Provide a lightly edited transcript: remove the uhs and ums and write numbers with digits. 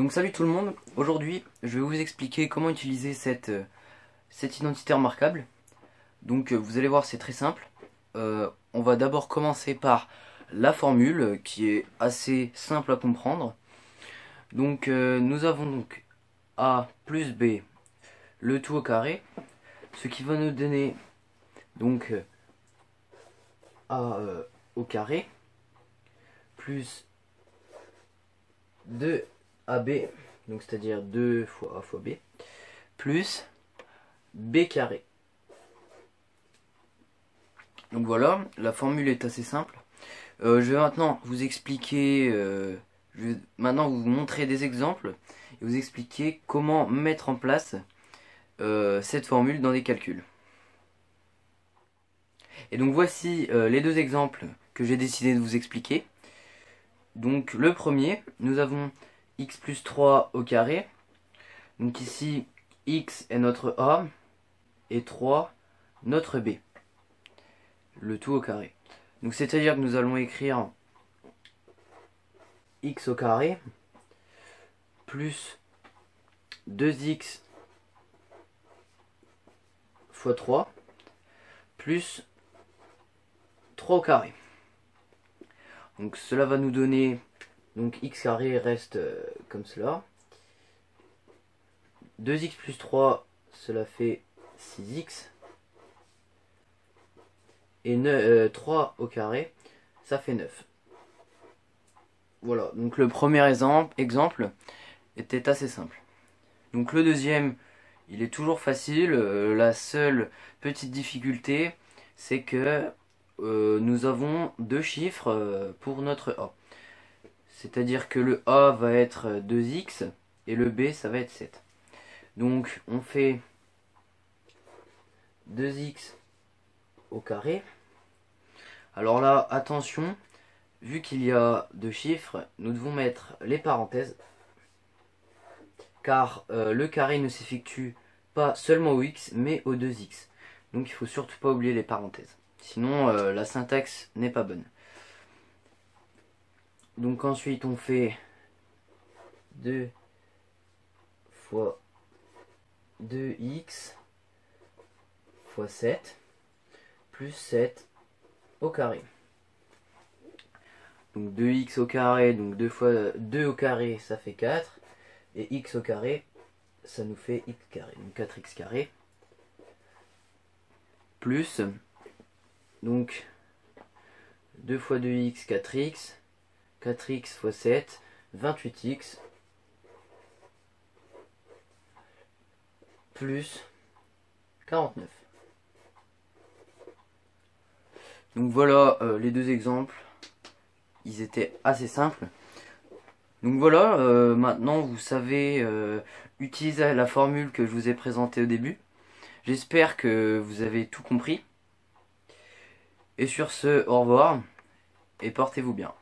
Donc salut tout le monde, aujourd'hui je vais vous expliquer comment utiliser cet identitaire marquable. Donc vous allez voir, c'est très simple. On va d'abord commencer par la formule qui est assez simple à comprendre. Donc nous avons donc A plus B le tout au carré, ce qui va nous donner donc A au carré plus 2AB, donc c'est-à-dire 2 fois A fois B, plus B carré. Donc voilà, la formule est assez simple. Je vais maintenant vous expliquer, je vais maintenant vous montrer des exemples et vous expliquer comment mettre en place cette formule dans des calculs. Et donc voici les deux exemples que j'ai décidé de vous expliquer. Donc le premier, nous avons x plus 3 au carré. Donc ici, x est notre A et 3 notre B. Le tout au carré. Donc c'est-à-dire que nous allons écrire x au carré plus 2x fois 3 plus 3 au carré. Donc cela va nous donner, donc x carré reste comme cela. 2x plus 3, cela fait 6x. Et 3 au carré, ça fait 9. Voilà, donc le premier exemple était assez simple. Donc le deuxième, il est toujours facile. La seule petite difficulté, c'est que nous avons deux chiffres pour notre A. C'est-à-dire que le A va être 2x et le B ça va être 7. Donc on fait 2x au carré. Alors là, attention, vu qu'il y a deux chiffres, nous devons mettre les parenthèses, car le carré ne s'effectue pas seulement au x, mais au 2x. Donc il faut surtout pas oublier les parenthèses. Sinon, la syntaxe n'est pas bonne. Donc ensuite, on fait 2 fois 2x fois 7 plus 7 au carré. Donc 2x au carré, donc 2 fois 2 au carré, ça fait 4. Et x au carré, ça nous fait x carré. Donc 4x carré. Plus, donc 2 fois 2x, 4x. 4x fois 7, 28x. Plus 49. Donc voilà les deux exemples. Ils étaient assez simples. Donc voilà, maintenant vous savez utiliser la formule que je vous ai présentée au début. J'espère que vous avez tout compris. Et sur ce, au revoir et portez-vous bien.